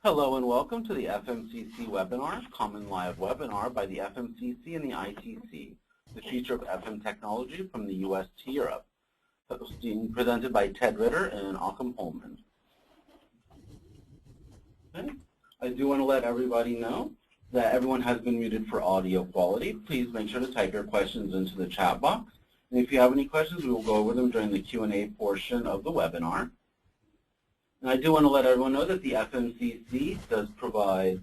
Hello and welcome to the FMCC webinar, Common Live webinar by the FMCC and the ITC, the future of FM technology from the US to Europe. Being presented by Ted Ritter and Joachim Hohmann. Okay. I do want to let everybody know that everyone has been muted for audio quality. Please make sure to type your questions into the chat box. And if you have any questions, we will go over them during the Q&A portion of the webinar. And I do want to let everyone know that the FMCC does provide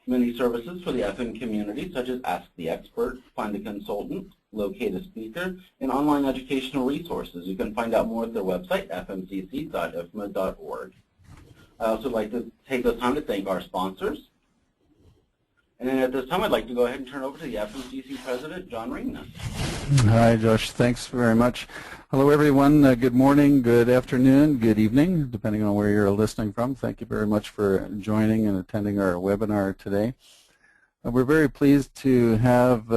many services for the FM community, such as Ask the Expert, Find a Consultant, Locate a Speaker, and online educational resources. You can find out more at their website, fmcc.ifma.org. I also like to take this time to thank our sponsors. And then at this time, I'd like to go ahead and turn over to the FMCC President, John Ringnes. Hi, Josh. Thanks very much. Hello, everyone. Good morning, good afternoon, good evening, depending on where you're listening from. Thank you very much for joining and attending our webinar today. We're very pleased to have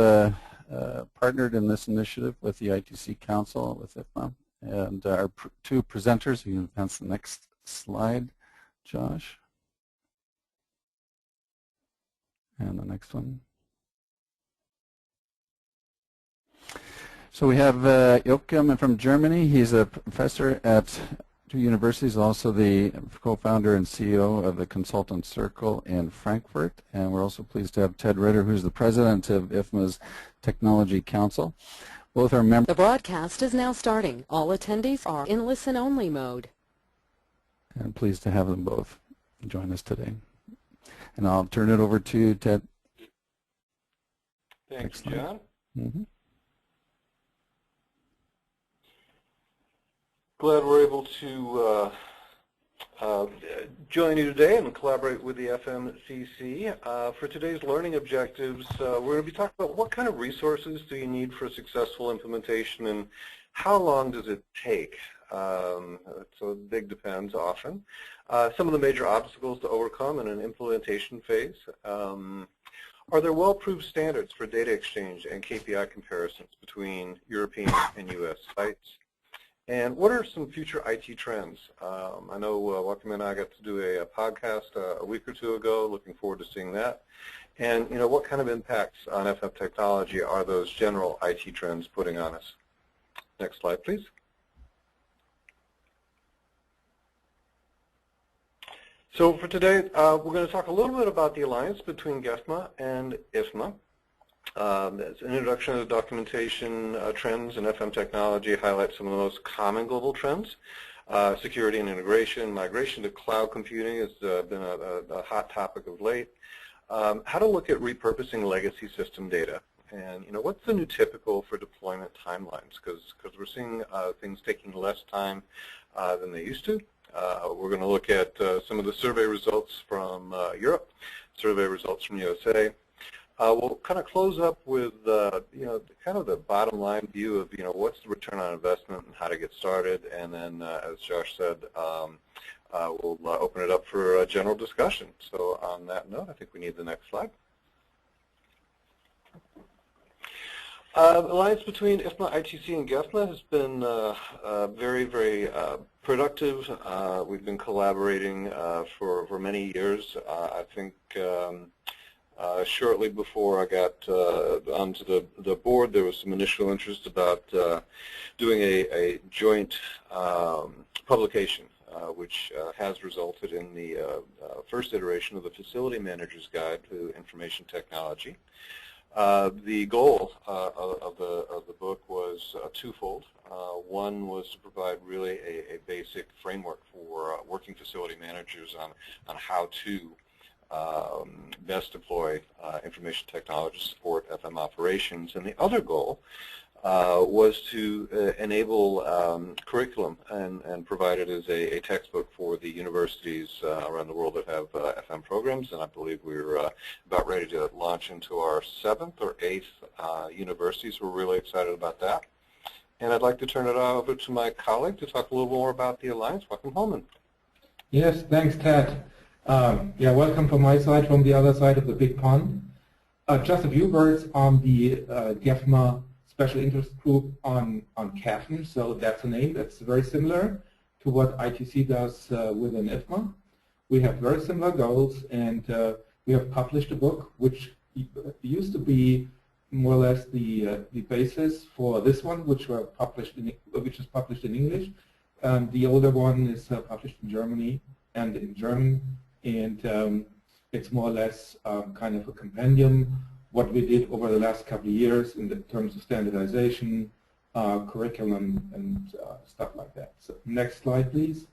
partnered in this initiative with the ITC Council, with IFMA, and our two presenters. You can advance the next slide, Josh. And the next one. So we have Joachim from Germany. He's a professor at two universities, also the co-founder and CEO of the Consultant Circle in Frankfurt. And we're also pleased to have Ted Ritter, who's the president of IFMA's Technology Council. Both are members. The broadcast is now starting. All attendees are in listen-only mode. And pleased to have them both join us today. And I'll turn it over to Ted. Thanks, John. Mm-hmm. Glad we're able to join you today and collaborate with the FMCC. For today's learning objectives, we're going to be talking about what kind of resources do you need for a successful implementation and how long does it take? So big depends often. Some of the major obstacles to overcome in an implementation phase. Are there well-proved standards for data exchange and KPI comparisons between European and US sites? And what are some future IT trends? I know Joachim and I got to do a podcast a week or two ago. Looking forward to seeing that. And what kind of impacts on FM technology are those general IT trends putting on us? Next slide, please. So for today, we're going to talk a little bit about the alliance between GEFMA and IFMA. As an introduction to the documentation trends in FM technology, highlight some of the most common global trends. Security and integration, migration to cloud computing has been a hot topic of late. How to look at repurposing legacy system data. And what's the new typical for deployment timelines? Because we're seeing things taking less time than they used to. We're going to look at some of the survey results from Europe, survey results from USA. We'll kind of close up with kind of the bottom line view of what's the return on investment and how to get started, and then as Josh said, we'll open it up for a general discussion. So on that note, I think we need the next slide. Alliance between IFMA, ITC, and GEFMA has been very, very productive. We've been collaborating for many years. I think shortly before I got onto the board, there was some initial interest about doing a joint publication, which has resulted in the first iteration of the Facility Manager's Guide to Information Technology. The goal of the book was twofold. One was to provide really a basic framework for working facility managers on how to best deploy information technology to support FM operations. And the other goal was to enable curriculum and provide it as a textbook for the universities around the world that have FM programs. And I believe we're about ready to launch into our 7th or 8th universities. We're really excited about that. And I'd like to turn it over to my colleague to talk a little more about the Alliance, Joachim Hohmann. Yes, thanks, Ted. Yeah, welcome from my side, from the other side of the big pond. Just a few words on the GEFMA Special Interest Group on CAFN. So that's a name that's very similar to what ITC does within IFMA. We have very similar goals, and we have published a book which used to be more or less the basis for this one, which is published in English. The older one is published in Germany and in German, and it's more or less kind of a compendium what we did over the last couple of years in terms of standardization, curriculum, and stuff like that. So next slide, please.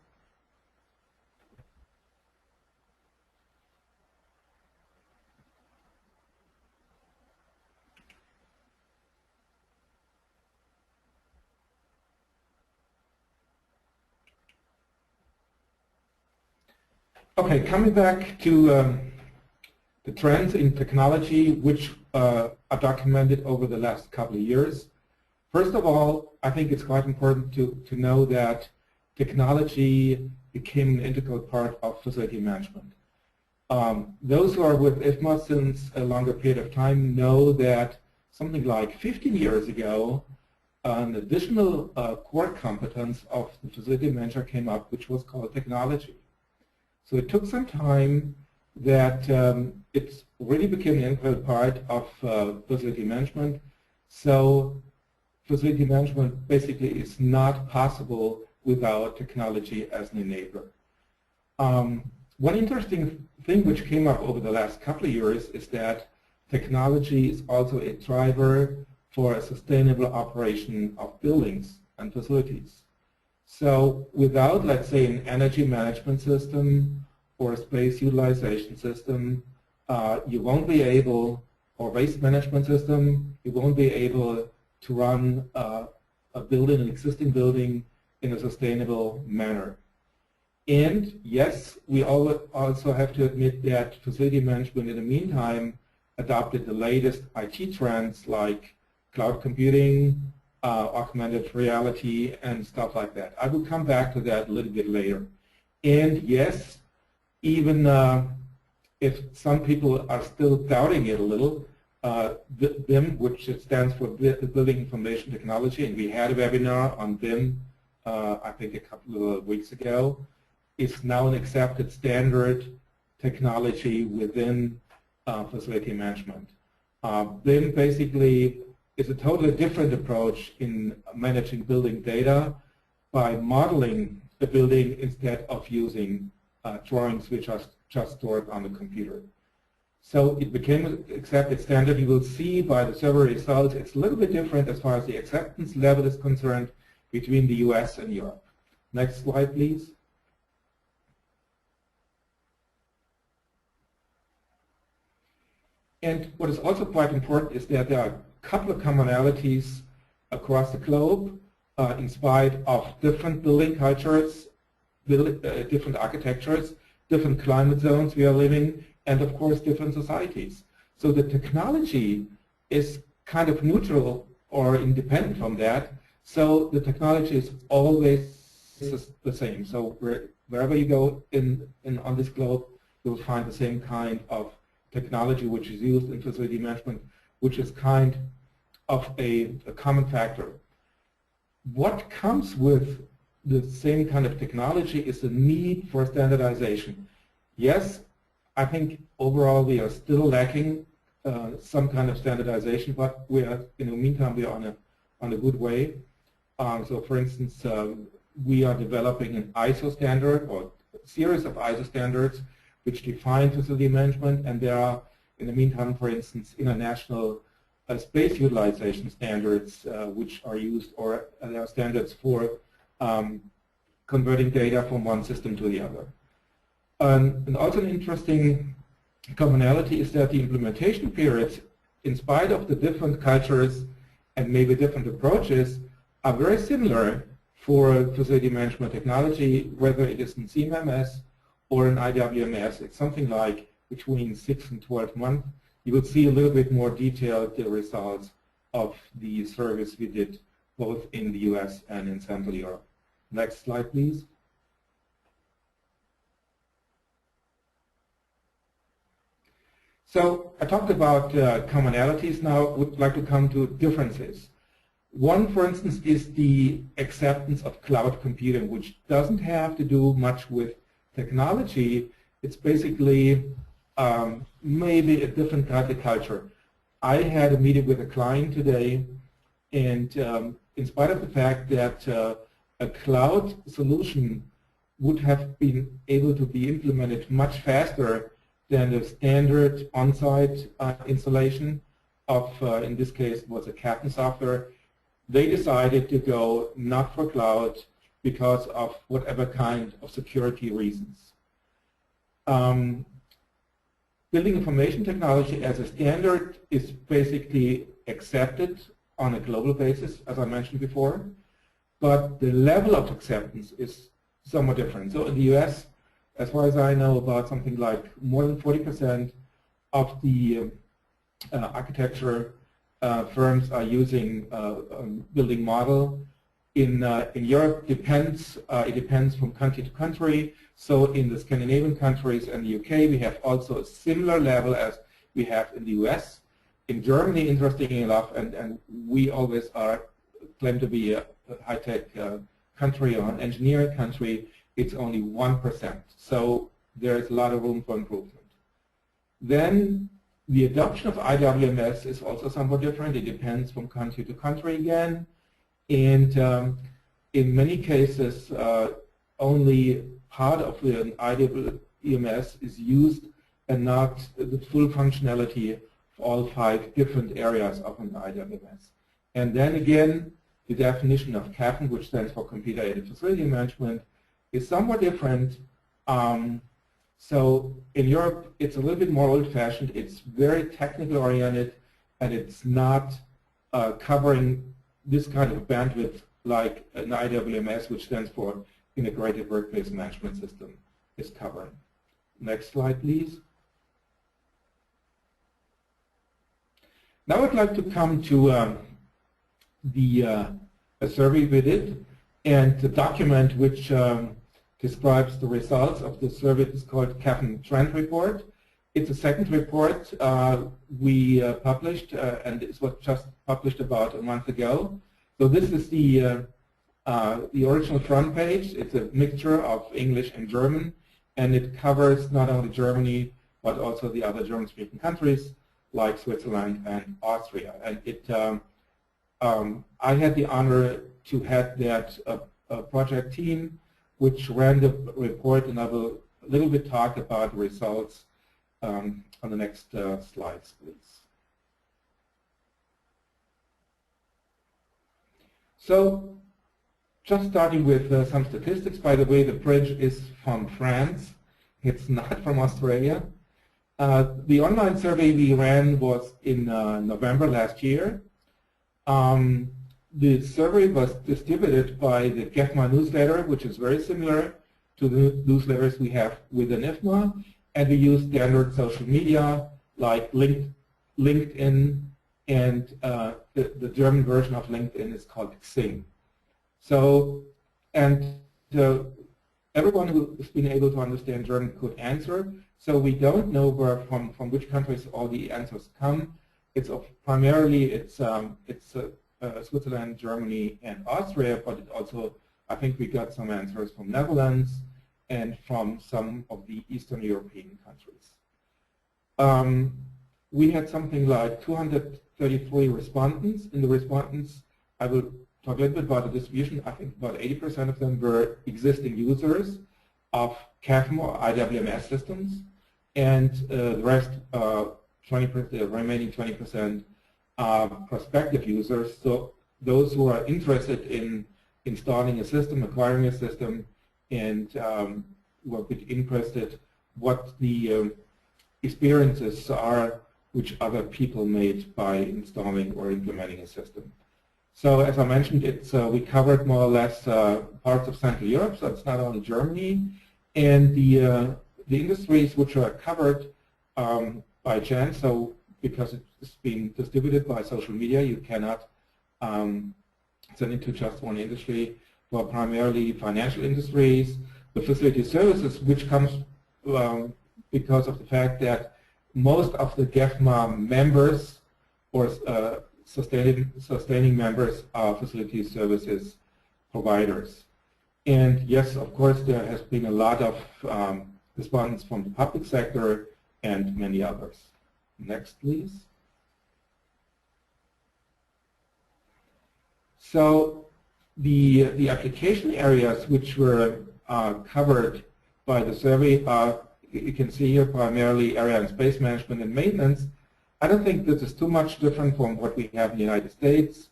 Okay, coming back to the trends in technology which are documented over the last couple of years. First of all, I think it's quite important to know that technology became an integral part of facility management. Those who are with IFMA since a longer period of time know that something like 15 years ago, an additional core competence of the facility manager came up, which was called technology. So it took some time that it really became an integral part of facility management. So facility management basically is not possible without technology as an enabler. One interesting thing which came up over the last couple of years is that technology is also a driver for a sustainable operation of buildings and facilities. So without, let's say, an energy management system or a space utilization system, you won't be able, or waste management system, you won't be able to run a building, an existing building, in a sustainable manner. And yes, we also have to admit that facility management in the meantime adopted the latest IT trends like cloud computing, augmented reality, and stuff like that. I will come back to that a little bit later. And yes, even if some people are still doubting it a little, BIM, which stands for Building Information Technology, and we had a webinar on BIM, I think a couple of weeks ago, is now an accepted standard technology within facility management. BIM basically is a totally different approach in managing building data by modeling the building instead of using drawings which are just stored on the computer. So it became an accepted standard. You will see by the survey results it's a little bit different as far as the acceptance level is concerned between the US and Europe. Next slide, please. And what is also quite important is that there are a couple of commonalities across the globe in spite of different building cultures, different architectures, different climate zones we are living, and of course different societies. So the technology is kind of neutral or independent from that. So the technology is always the same. So wherever you go on this globe, you'll find the same kind of technology which is used in facility management, which is kind of a common factor. What comes with the same kind of technology is the need for standardization. Yes, I think overall we are still lacking some kind of standardization, but we are, in the meantime, we are on a good way. So, for instance, we are developing an ISO standard or a series of ISO standards which define facility management, and there are, in the meantime, for instance, international space utilization standards which are used, or there are standards for converting data from one system to the other. And also an interesting commonality is that the implementation periods, in spite of the different cultures and maybe different approaches, are very similar for facility management technology, whether it is in CMMS or in IWMS. It's something like between 6 and 12 months. You will see a little bit more detailed the results of the service we did both in the US and in Central Europe. Next slide, please. So I talked about commonalities. Now I would like to come to differences. One, for instance, is the acceptance of cloud computing, which doesn't have to do much with technology. It's basically maybe a different kind of culture. I had a meeting with a client today, and in spite of the fact that a cloud solution would have been able to be implemented much faster than the standard on-site installation of, in this case, was a CAPN software, they decided to go not for cloud because of whatever kind of security reasons. Building information technology as a standard is basically accepted on a global basis, as I mentioned before, but the level of acceptance is somewhat different. So in the US, as far as I know, about something like more than 40% of the architecture firms are using building model. In Europe, it depends from country to country. So in the Scandinavian countries and the UK, we have also a similar level as we have in the US. In Germany, interestingly enough, and we always claim to be a high-tech country or an engineering country, it's only 1%. So there's a lot of room for improvement. Then the adoption of IWMS is also somewhat different. It depends from country to country again. And in many cases, only part of the IWMS is used and not the full functionality for all 5 different areas of an IWMS. And then again, the definition of CAPN, which stands for Computer-Aided Facility Management, is somewhat different. So in Europe, it's a little bit more old-fashioned. It's very technically oriented, and it's not covering this kind of bandwidth like an IWMS, which stands for Integrated Workplace Management System, is covering. Next slide, please. Now I'd like to come to a survey we did, and the document which describes the results of the survey is called CAPN Trend Report. It's a second report we published, and it was just published about a month ago. So this is the original front page. It's a mixture of English and German, and it covers not only Germany, but also the other German-speaking countries like Switzerland and Austria. And it, I had the honor to head that project team, which ran the report, and I will a little bit talk about the results on the next slides, please. So, just starting with some statistics. By the way, the bridge is from France. It's not from Australia. The online survey we ran was in November last year. The survey was distributed by the GEFMA newsletter, which is very similar to the newsletters we have within IFMA, and we use standard social media like LinkedIn, and the German version of LinkedIn is called Xing. So, and everyone who's been able to understand German could answer. So we don't know where from which countries all the answers come. It's primarily Switzerland, Germany, and Austria, but it also, I think we got some answers from Netherlands and from some of the Eastern European countries. We had something like 233 respondents. In the respondents, I will talk a little bit about the distribution. I think about 80% of them were existing users of CAFM or IWMS systems, and the rest, the remaining 20%, prospective users. So those who are interested in installing a system, acquiring a system, and were a bit interested what the experiences are which other people made by installing or implementing a system. So as I mentioned, it's we covered more or less parts of Central Europe, so it's not only Germany, and the industries which are covered by chance. So because it's being distributed by social media, you cannot send it to just one industry. Well, primarily financial industries, the facility services, which comes because of the fact that most of the GEFMA members or sustaining members are facility services providers. And yes, of course, there has been a lot of respondents from the public sector, and many others. Next, please. So the application areas which were covered by the survey are, you can see here, primarily area and space management and maintenance. I don't think this is too much different from what we have in the United States.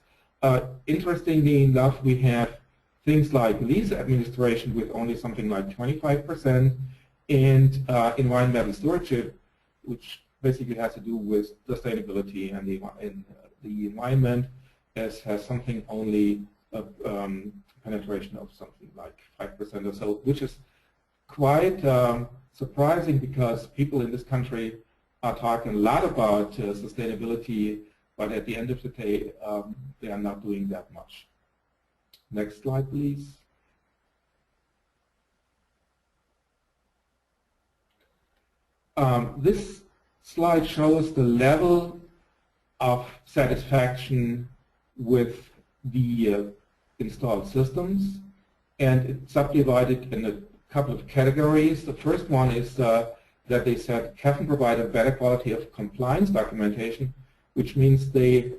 Interestingly enough, we have things like lease administration with only something like 25%, and environmental stewardship, which basically has to do with sustainability and the environment, has something only penetration of something like 5% or so, which is quite surprising because people in this country are talking a lot about sustainability, but at the end of the day, they are not doing that much. Next slide, please. This slide shows the level of satisfaction with the installed systems, and it's subdivided in a couple of categories. The first one is that they said CAFM provide a better quality of compliance documentation, which means it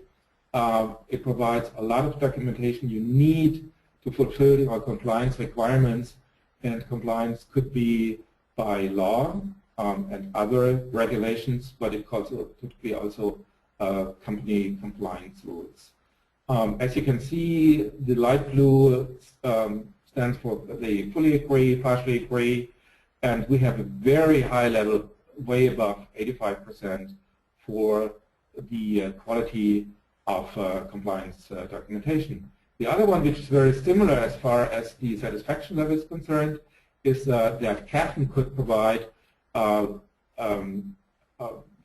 provides a lot of documentation you need to fulfill your compliance requirements, and compliance could be by law and other regulations, but it could be also company compliance rules. As you can see, the light blue stands for they fully agree, partially agree, and we have a very high level, way above 85% for the quality of compliance documentation. The other one, which is very similar as far as the satisfaction level is concerned, is that CAFM could provide a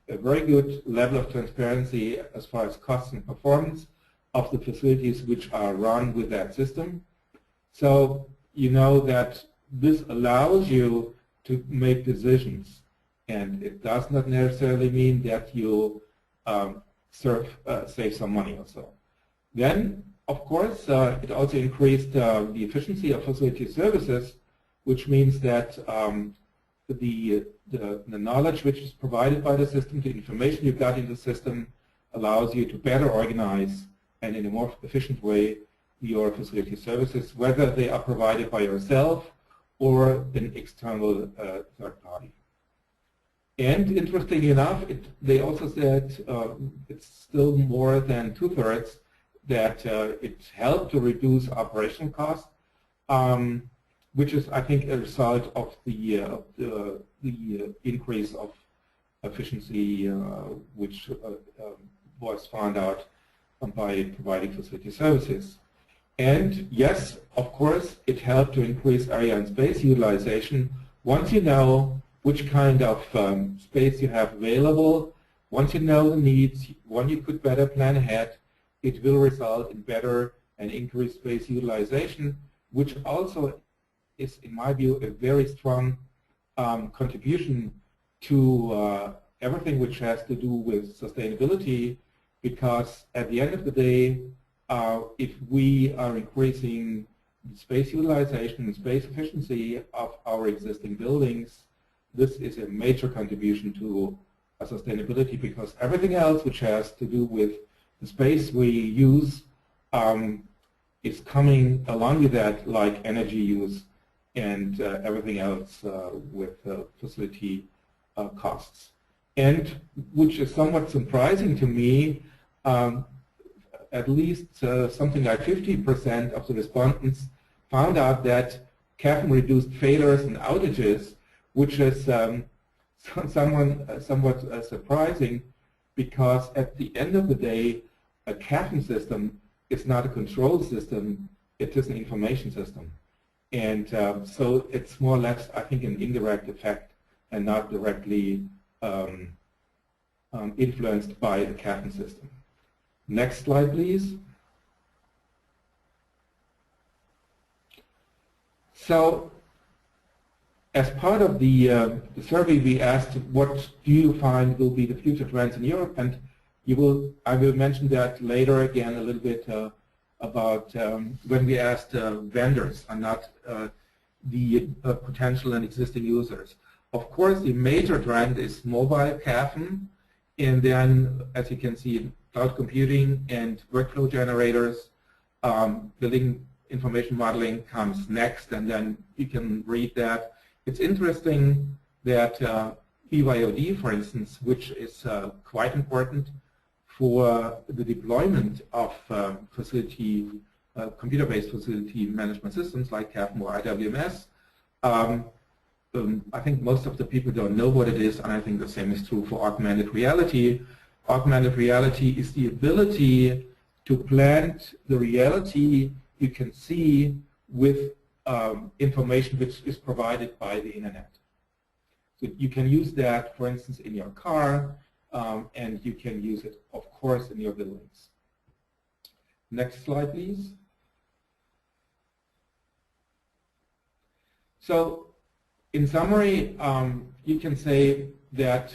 very good level of transparency as far as costs and performance of the facilities which are run with that system. So you know that this allows you to make decisions, and it does not necessarily mean that you save some money or so. Then, of course, it also increased the efficiency of facility services, which means that the knowledge which is provided by the system, the information you got in the system, allows you to better organize and in a more efficient way your facility services, whether they are provided by yourself or an external third party. And interestingly enough, they also said it's still more than 2/3 that it helped to reduce operational costs, which is, I think, a result of the increase of efficiency which was found out by providing facility services. And yes, of course, it helped to increase area and space utilization. Once you know which kind of space you have available, once you know the needs, when you could better plan ahead, it will result in better and increased space utilization, which also is, in my view, a very strong contribution to everything which has to do with sustainability, because at the end of the day, if we are increasing the space utilization and space efficiency of our existing buildings, this is a major contribution to sustainability, because everything else which has to do with the space we use is coming along with that, like energy use and everything else with facility costs. And which is somewhat surprising to me, at least something like 50% of the respondents found out that CAFM reduced failures and outages, which is somewhat surprising, because at the end of the day, a CAFM system is not a control system, it is an information system. And so it's more or less, I think, an indirect effect and not directly influenced by the CAFM system. Next slide, please. So, as part of the survey, we asked, what do you find will be the future trends in Europe? And I will mention that later again a little bit about when we asked vendors and not the potential and existing users. Of course, the major trend is mobile CAFM, and then, as you can see, cloud computing and workflow generators, building information modeling comes next, and then you can read that. It's interesting that BYOD, for instance, which is quite important for the deployment of computer-based facility management systems like CAFM or IWMS. I think most of the people don't know what it is, and I think the same is true for augmented reality. Augmented reality is the ability to blend the reality you can see with information which is provided by the internet. So you can use that, for instance, in your car, and you can use it, of course, in your buildings. Next slide, please. So, in summary, you can say that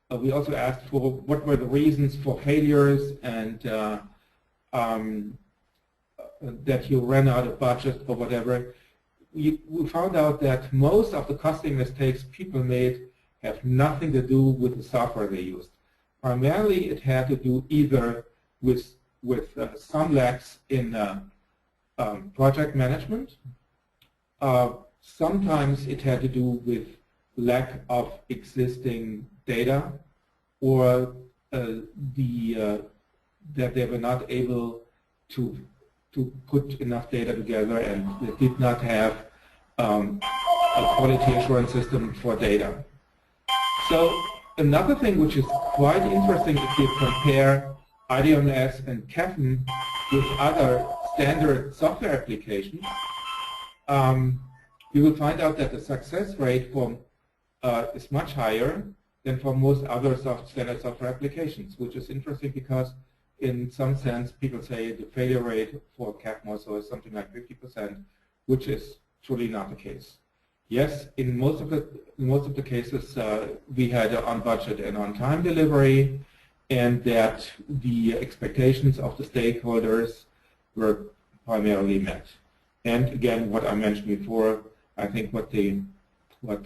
we also asked for what were the reasons for failures and that you ran out of budget or whatever. We found out that most of the costing mistakes people made have nothing to do with the software they used. Primarily, it had to do either with some lacks in project management. Sometimes it had to do with lack of existing data, or that they were not able to put enough data together, and they did not have a quality assurance system for data. So another thing which is quite interesting, if you compare IDMS and CAFM with other standard software applications, you will find out that the success rate for is much higher than for most other standard software applications, which is interesting because in some sense people say the failure rate for CAFM also is something like 50%, which is truly not the case. Yes, in most of the cases we had on budget and on time delivery, and that the expectations of the stakeholders were primarily met. And again, what I mentioned before, I think what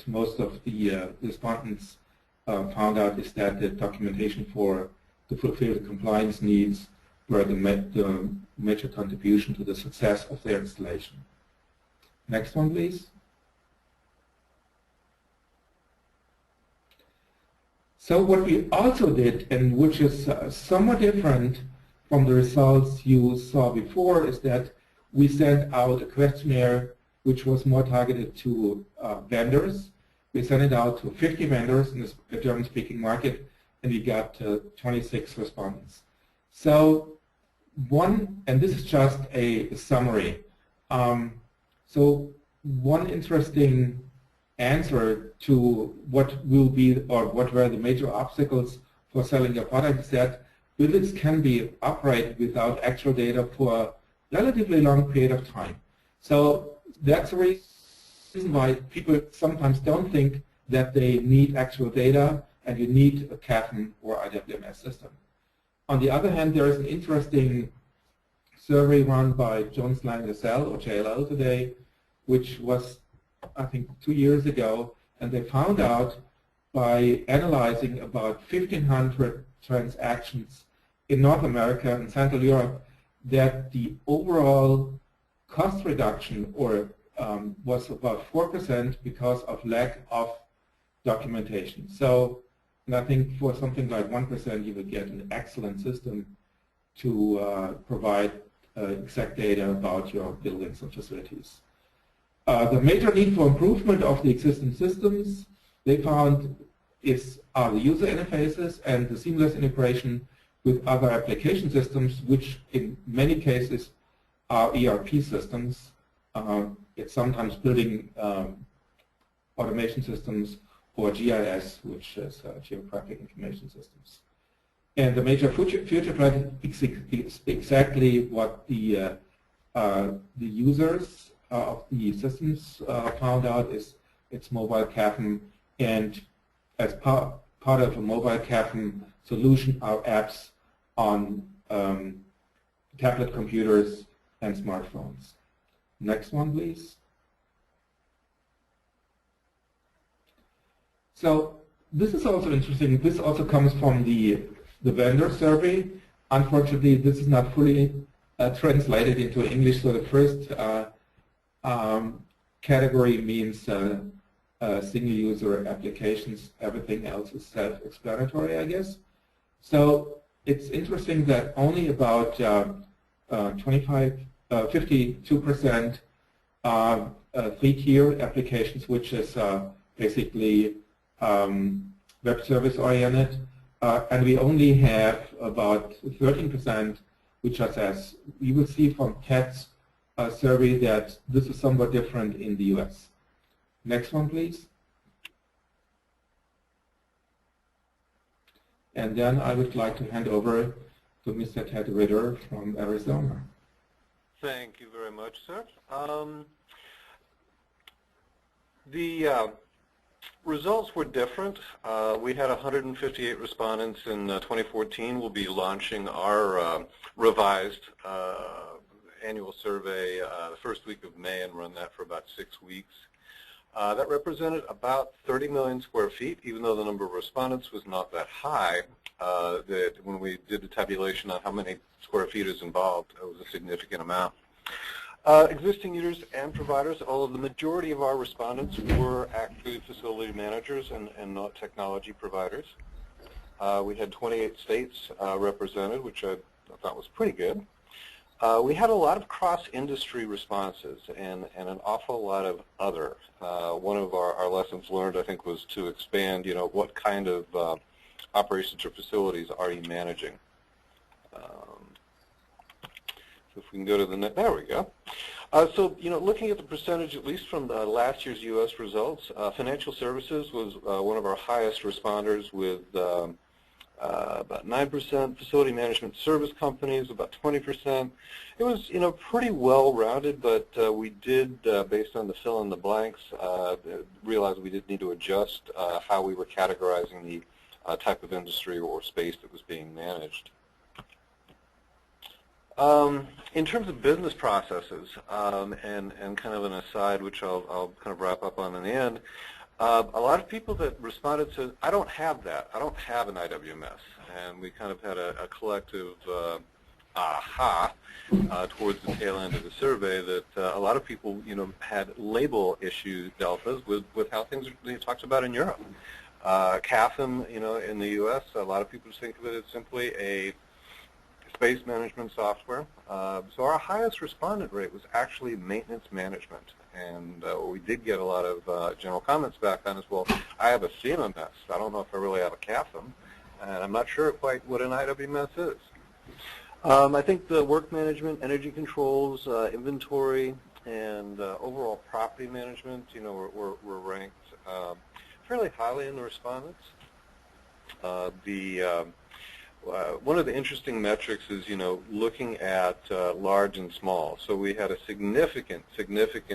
most of the respondents found out is that the documentation to fulfill the compliance needs were the major contribution to the success of their installation. Next one, please. So what we also did, and which is somewhat different from the results you saw before, is that we sent out a questionnaire which was more targeted to vendors. We sent it out to 50 vendors in the German-speaking market, and we got 26 respondents. So and this is just a summary. So one interesting answer to what will be, or what were the major obstacles for selling a product, is that buildings can be operated without actual data for a relatively long period of time. So that's the reason why people sometimes don't think that they need actual data and you need a CAFM or IWMS system. On the other hand, there is an interesting survey run by Jones Lang LaSalle, or JLL today, which was, I think, 2 years ago, and they found out by analyzing about 1,500 transactions in North America and Central Europe that the overall cost reduction was about 4% because of lack of documentation. So, and I think for something like 1% you would get an excellent system to provide exact data about your buildings and facilities. The major need for improvement of the existing systems they found are the user interfaces and the seamless integration with other application systems, which in many cases are ERP systems. It's sometimes building automation systems, or GIS, which is Geographic Information Systems. And the major future trend is exactly what the users of the systems found out is it's mobile CAFM, and as part of a mobile CAFM solution are apps on tablet computers and smartphones. Next one, please. So this is also interesting. This also comes from the vendor survey. Unfortunately, this is not fully translated into English. So the first category means single-user applications. Everything else is self-explanatory, I guess. So it's interesting that only about 52% are three-tier applications, which is basically web service oriented, and we only have about 13%, which are SaaS. You will see from Ted's survey that this is somewhat different in the US. Next one, please. And then I would like to hand over to Mr. Ted Ritter from Arizona. Thank you very much, sir. The results were different. We had 158 respondents in 2014. We'll be launching our revised annual survey the first week of May and run that for about 6 weeks. That represented about 30 million square feet, even though the number of respondents was not that high. That when we did the tabulation on how many square feet is involved, it was a significant amount. Existing users and providers, although the majority of our respondents were actually facility managers and not technology providers. We had 28 states represented, which I thought was pretty good. We had a lot of cross-industry responses and an awful lot of other. One of our lessons learned, I think, was to expand, what kind of operations or facilities are you managing? So if we can go to the next, there we go. So, looking at the percentage, at least from last year's U.S. results, financial services was one of our highest responders with about 9%, facility management service companies about 20%. It was, pretty well-rounded, but we did, based on the fill in the blanks, realize we did need to adjust how we were categorizing the type of industry or space that was being managed. In terms of business processes, and kind of an aside, which I'll kind of wrap up on in the end, a lot of people that responded said, I don't have that. I don't have an IWMS. And we kind of had a collective aha towards the tail end of the survey that a lot of people, had label issue deltas with how things are talked about in Europe. CAFM, in the U.S., a lot of people just think of it as simply a space management software. So our highest respondent rate was actually maintenance management. And we did get a lot of general comments back on as well. I have a CMMS. I don't know if I really have a CAFM. And I'm not sure quite what an IWMS is. I think the work management, energy controls, inventory, and overall property management, were ranked fairly highly in the respondents. One of the interesting metrics is, looking at large and small. So we had a significant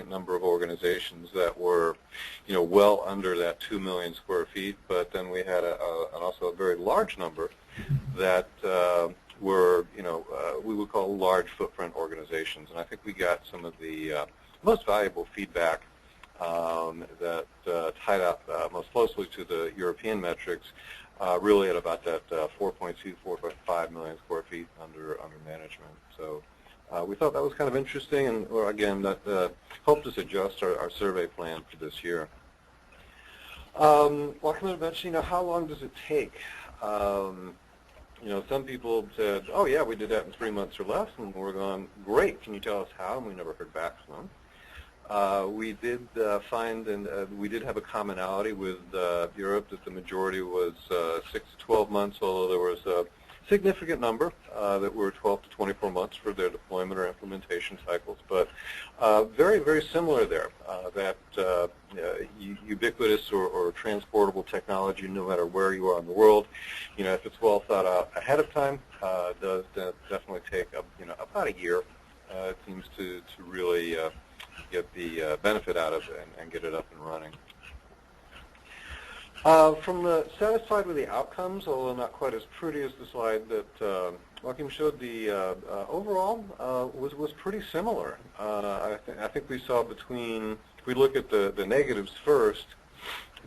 number of organizations that were, well under that 2 million square feet. But then we had also a very large number that were, we would call large footprint organizations. And I think we got some of the most valuable feedback that tied up most closely to the European metrics. Really at about that 4.2, 4.5 million square feet under management. So we thought that was kind of interesting, and again, that helped us adjust our survey plan for this year. Joachim had mentioned, how long does it take? Some people said, oh yeah, we did that in 3 months or less, and we're going, great, can you tell us how? And we never heard back from them. We did find, and we did have a commonality with Europe, that the majority was 6 to 12 months, although there was a significant number that were 12 to 24 months for their deployment or implementation cycles. But very, very similar there, that ubiquitous or transportable technology, no matter where you are in the world, if it's well thought out ahead of time, does definitely take about a year. It seems to really get the benefit out of it and get it up and running. From the satisfied with the outcomes, although not quite as pretty as the slide that Joachim showed, the overall was pretty similar. I think we saw between, if we look at the negatives first,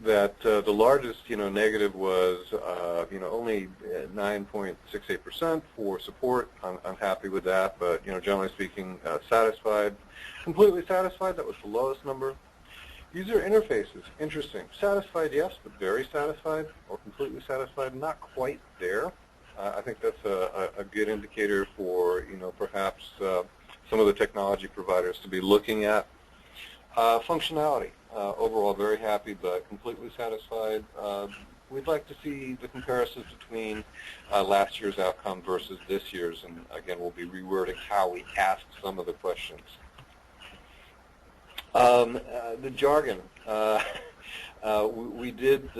that the largest, negative was, only 9.68% for support. I'm happy with that, but, generally speaking, satisfied. Completely satisfied, that was the lowest number. User interfaces, interesting. Satisfied, yes, but very satisfied, or completely satisfied, not quite there. I think that's a good indicator for, perhaps some of the technology providers to be looking at. Functionality, overall very happy, but completely satisfied. We'd like to see the comparisons between last year's outcome versus this year's, and again, we'll be rewording how we ask some of the questions. The jargon. We did,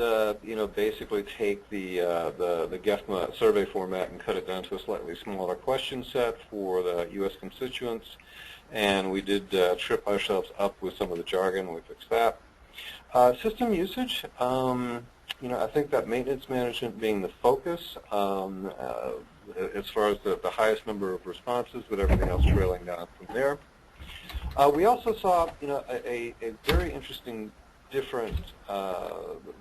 basically take the GEFMA survey format and cut it down to a slightly smaller question set for the U.S. constituents, and we did trip ourselves up with some of the jargon. We fixed that. System usage. I think that maintenance management being the focus as far as the highest number of responses, with everything else trailing down from there. We also saw, a very interesting different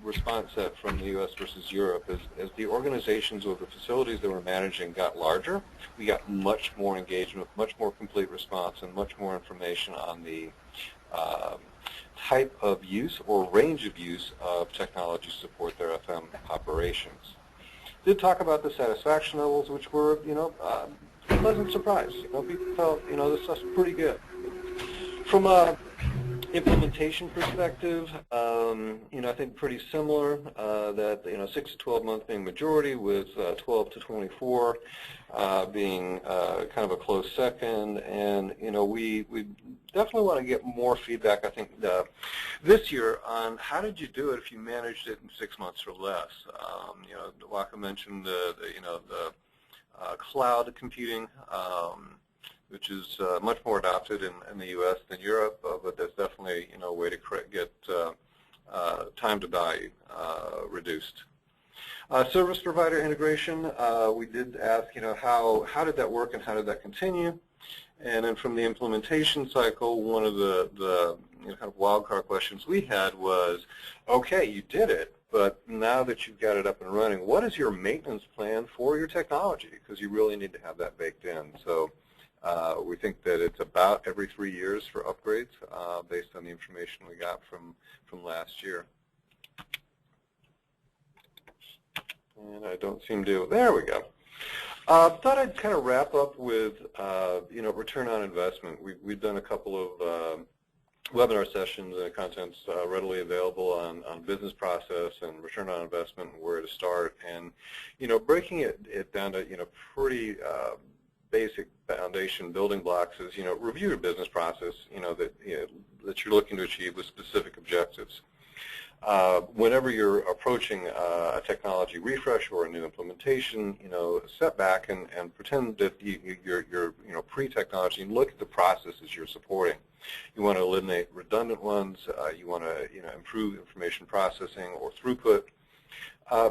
response set from the U.S. versus Europe. As the organizations or the facilities that we're managing got larger, we got much more engagement, much more complete response, and much more information on the type of use or range of use of technology to support their FM operations. Did talk about the satisfaction levels, which were, a pleasant surprise. People felt, this stuff's pretty good. From a implementation perspective, I think pretty similar, that 6 to 12 month being majority, with 12 to 24 being kind of a close second, and we definitely want to get more feedback, I think, this year on how did you do it if you managed it in 6 months or less. Joachim mentioned the cloud computing, which is much more adopted in the U.S. than Europe, but there's definitely a way to get time to value reduced. Service provider integration, we did ask, how did that work and how did that continue? And then from the implementation cycle, one of the kind of wildcard questions we had was, okay, you did it, but now that you've got it up and running, what is your maintenance plan for your technology? Because you really need to have that baked in. So we think that it's about every 3 years for upgrades, based on the information we got from last year. And I don't seem to, there we go. Thought I'd kind of wrap up with, return on investment. We've done a couple of webinar sessions and contents readily available on business process and return on investment and where to start. And, breaking it down to, pretty basic foundation building blocks is, review your business process, that you're looking to achieve with specific objectives. Whenever you're approaching a technology refresh or a new implementation, step back and pretend that you're pre-technology and look at the processes you're supporting. You want to eliminate redundant ones. You want to improve information processing or throughput.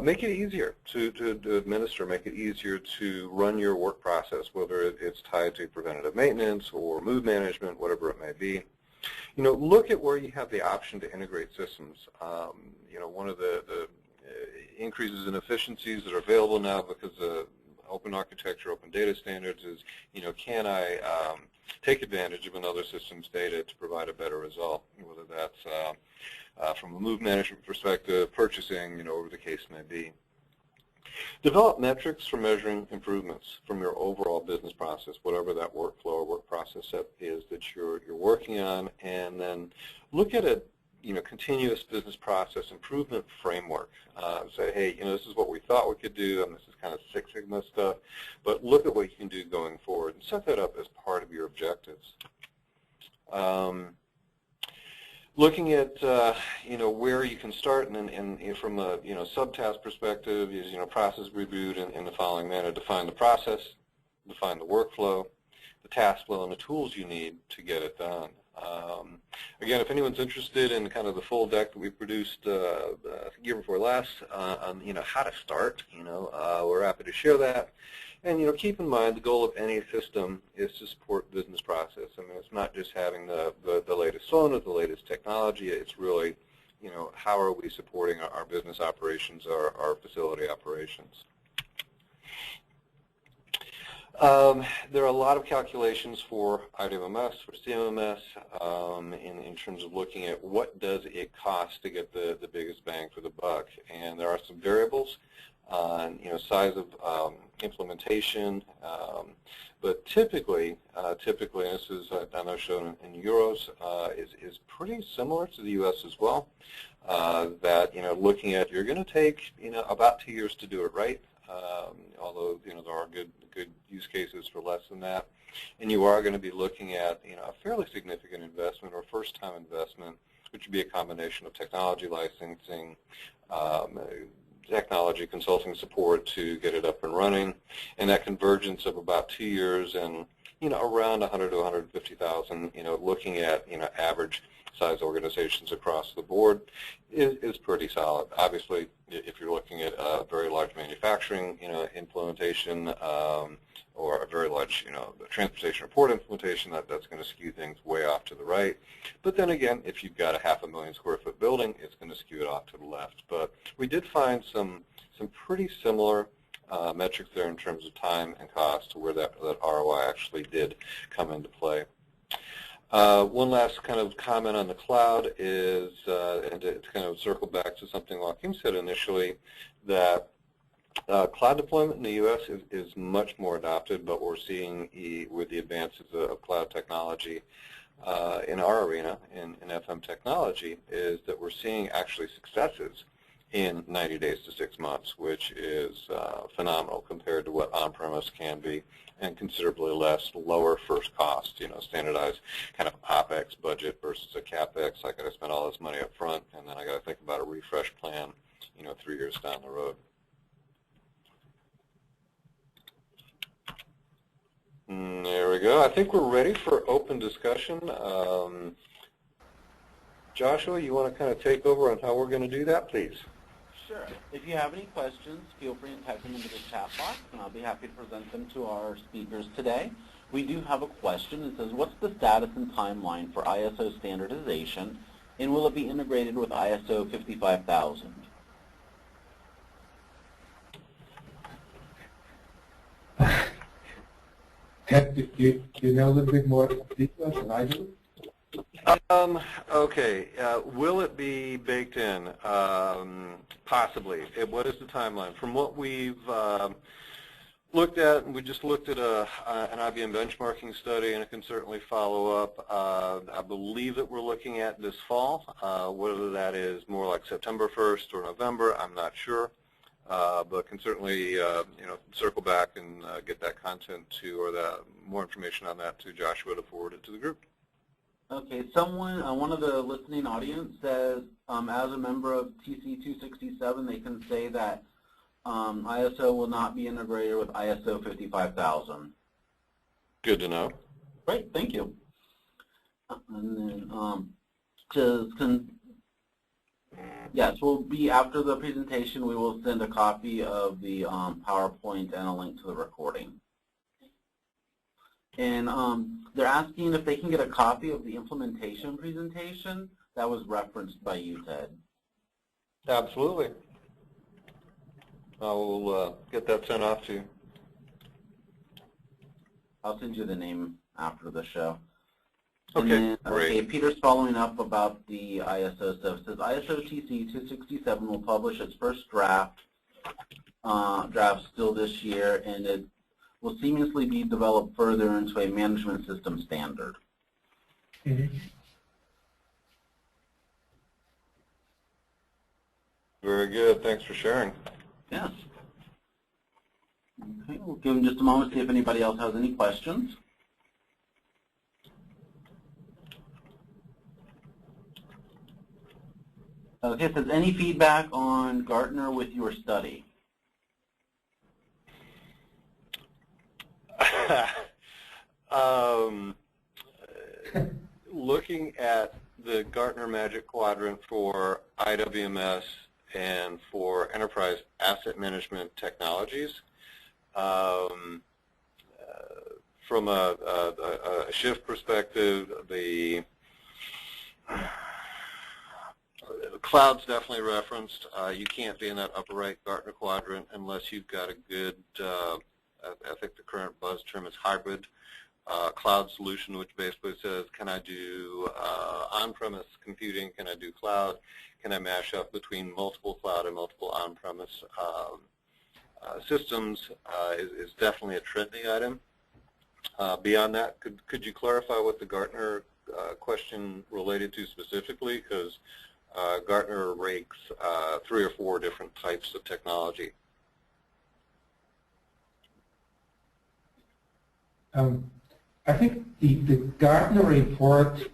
Make it easier to administer, make it easier to run your work process, whether it's tied to preventative maintenance or mood management, whatever it may be. Look at where you have the option to integrate systems. One of the increases in efficiencies that are available now because of open architecture, open data standards is, can I take advantage of another system's data to provide a better result, whether that's from a mood management perspective, purchasing, whatever the case may be. Develop metrics for measuring improvements from your overall business process, whatever that workflow or work process set is that you're working on, and then look at a continuous business process improvement framework. Say, hey, this is what we thought we could do, and this is kind of Six Sigma stuff, but look at what you can do going forward and set that up as part of your objectives. Looking at where you can start, and from a subtask perspective, is process reboot in the following manner: define the process, define the workflow, the task flow, and the tools you need to get it done. Again, if anyone's interested in kind of the full deck that we produced year before last on how to start, we're happy to share that. And keep in mind the goal of any system is to support business process. I mean, it's not just having the latest phone or the latest technology. It's really how are we supporting our business operations, our facility operations. There are a lot of calculations for IWMS, for CMMS, in terms of looking at what does it cost to get the biggest bang for the buck. And there are some variables on size of implementation, but typically, and this is I know shown in euros, is pretty similar to the U.S. as well. That looking at, you're going to take about 2 years to do it right. Although there are good use cases for less than that, and you are going to be looking at a fairly significant investment or first-time investment, which would be a combination of technology licensing, technology consulting support to get it up and running, and that convergence of about 2 years and around 100 to 150,000. Looking at average size organizations across the board is pretty solid. Obviously, if you're looking at a very large manufacturing implementation or a very large transportation or port implementation, that's going to skew things way off to the right. But then again, if you've got a 500,000 square foot building, it's going to skew it off to the left. But we did find some pretty similar metrics there in terms of time and cost to where that ROI actually did come into play. One last kind of comment on the cloud is, and to kind of circle back to something Joachim said initially, that cloud deployment in the U.S. is much more adopted, but we're seeing with the advances of cloud technology in our arena, in FM technology, is that we're seeing actually successes in 90 days to 6 months, which is phenomenal compared to what on-premise can be, and considerably lower first cost, standardized kind of OpEx budget versus a CapEx. I got to spend all this money up front, and then I got to think about a refresh plan, 3 years down the road. There we go. I think we're ready for open discussion. Joshua, you want to kind of take over on how we're going to do that, please? Sure. If you have any questions, feel free to type them into the chat box, and I'll be happy to present them to our speakers today. We do have a question. It says, what's the status and timeline for ISO standardization, and will it be integrated with ISO 55000? Ted, do you know a little bit more details than I do? Okay. Will it be baked in? Possibly. What is the timeline? From what we've looked at, we just looked at an IBM benchmarking study, and it can certainly follow up. I believe that we're looking at this fall. Whether that is more like September 1st or November, I'm not sure. But can certainly circle back and get that content to, or that more information on that to Joshua to forward it to the group. Okay, one of the listening audience says, as a member of TC 267, they can say that ISO will not be integrated with ISO 55000. Good to know. Great, thank you. And then, yes, we'll be, after the presentation, we will send a copy of the PowerPoint and a link to the recording. And they're asking if they can get a copy of the implementation presentation that was referenced by you, Ted. Absolutely. I will get that sent off to you. I'll send you the name after the show. Okay, then, great. Okay, Peter's following up about the ISO stuff. It says ISO TC 267 will publish its first draft still this year, and it will seamlessly be developed further into a management system standard. Mm-hmm. Very good. Thanks for sharing. Yes. Okay, we'll give them just a moment to see if anybody else has any questions. Okay, it says, any feedback on Gartner with your study? Looking at the Gartner Magic Quadrant for IWMS and for enterprise asset management technologies, from a shift perspective, the Cloud's definitely referenced. You can't be in that upper right Gartner quadrant unless you've got a good, I think the current buzz term is hybrid cloud solution, which basically says, can I do on-premise computing, can I do cloud, can I mash up between multiple cloud and multiple on-premise systems, is definitely a trending item. Beyond that, could you clarify what the Gartner question related to specifically? Because Gartner ranks 3 or 4 different types of technology. I think the Gartner report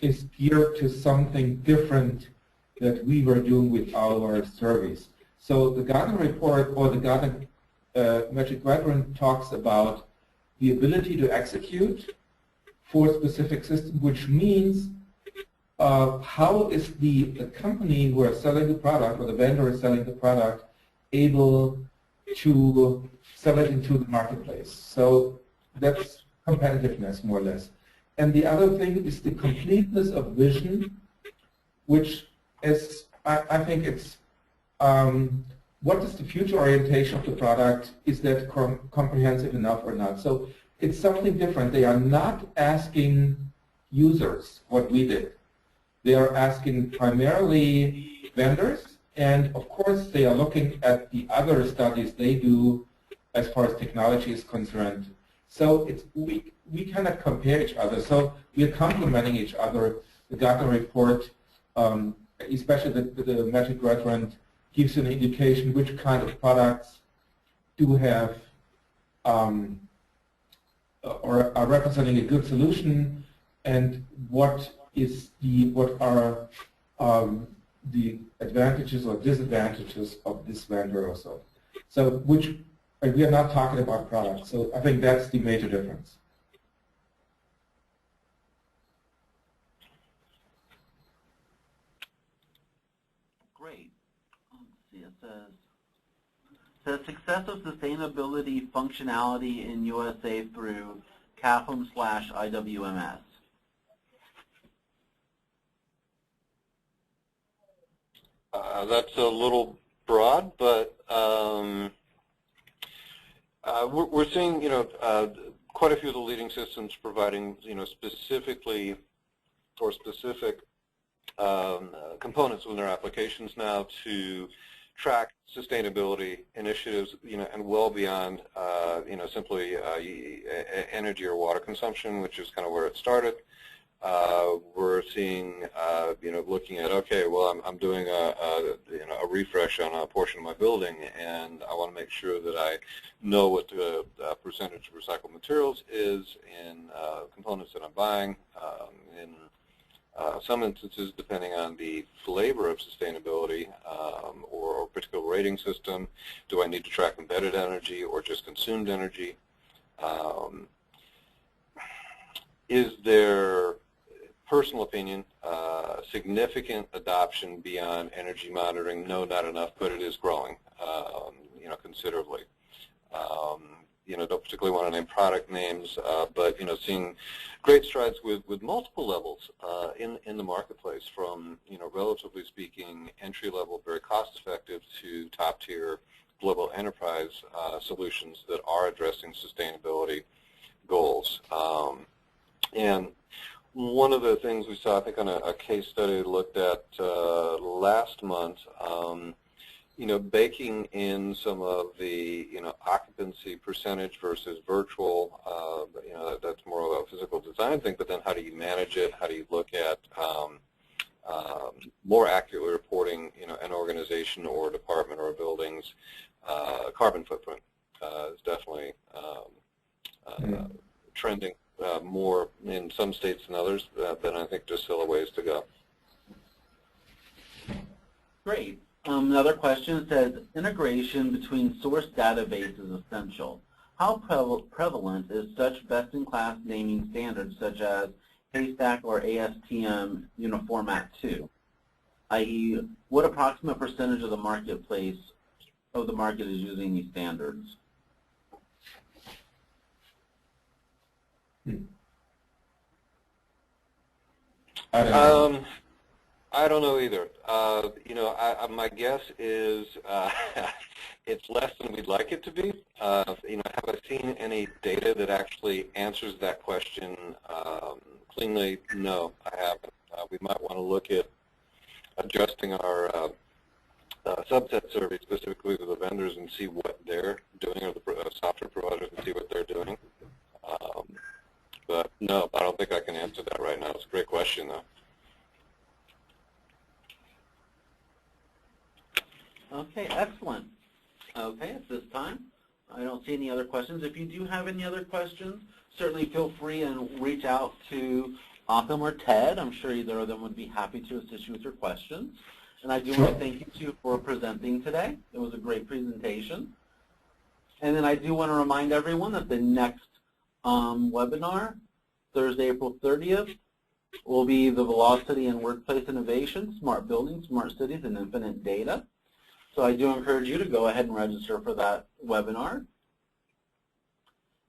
is geared to something different that we were doing with our surveys. So the Gartner report, or the Gartner Magic Quadrant, talks about the ability to execute for a specific system, which means how is the company who is selling the product, or the vendor is selling the product, able to sell it into the marketplace. So that's competitiveness, more or less. And the other thing is the completeness of vision, which is, I think it's, what is the future orientation of the product? Is that comprehensive enough or not? So it's something different. They are not asking users what we did. They are asking primarily vendors, and of course they are looking at the other studies they do as far as technology is concerned. So it's, we cannot compare each other. So we are complementing each other. The Gartner report, especially the Magic Quadrant, gives you an indication which kind of products do have or are representing a good solution, and what are the advantages or disadvantages of this vendor or so. So which we are not talking about products. So I think that's the major difference. Great. Let's see, it says success of sustainability functionality in USA through CAFM/IWMS. That's a little broad, but we're seeing, quite a few of the leading systems providing, specifically or specific components within their applications now to track sustainability initiatives, and well beyond, simply energy or water consumption, which is kind of where it started. We're seeing, looking at, okay, well, I'm doing a refresh on a portion of my building, and I want to make sure that I know what the percentage of recycled materials is in components that I'm buying. In some instances, depending on the flavor of sustainability or particular rating system, do I need to track embedded energy or just consumed energy? Is there, personal opinion, significant adoption beyond energy monitoring? No, not enough, but it is growing, considerably. Don't particularly want to name product names, but seeing great strides with multiple levels in the marketplace, from relatively speaking entry-level, very cost-effective, to top-tier global enterprise solutions that are addressing sustainability goals. And one of the things we saw, I think, on a case study looked at last month, baking in some of the, occupancy percentage versus virtual, that's more of a physical design thing, but then how do you manage it? How do you look at more accurately reporting, an organization or department or building's carbon footprint is definitely trending more in some states than others, but I think there's still a ways to go. Great. Another question says, integration between source databases is essential. How prevalent is such best-in-class naming standards such as Haystack or ASTM Uniformat 2? I.e., what approximate percentage of the market is using these standards? I don't know. I don't know either. You know, my guess is it's less than we'd like it to be. You know, have I seen any data that actually answers that question cleanly? No, I haven't. We might want to look at adjusting our subset survey specifically to the vendors and see what they're doing, or the software providers, and see what they're doing. But no, I don't think I can answer that right now. It's a great question, though. Okay, excellent. Okay, at this time, I don't see any other questions. If you do have any other questions, certainly feel free and reach out to Joachim or Ted. I'm sure either of them would be happy to assist you with your questions. And I do want to thank you two for presenting today. It was a great presentation. And then I do want to remind everyone that the next webinar, Thursday, April 30th, will be the Velocity and Workplace Innovation, Smart Buildings, Smart Cities, and Infinite Data. So I do encourage you to go ahead and register for that webinar.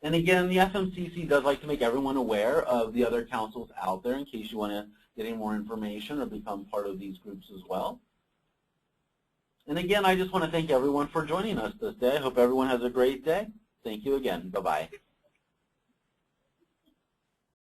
And again, the FMCC does like to make everyone aware of the other councils out there in case you want to get any more information or become part of these groups as well. And again, I just want to thank everyone for joining us this day. I hope everyone has a great day. Thank you again. Bye-bye.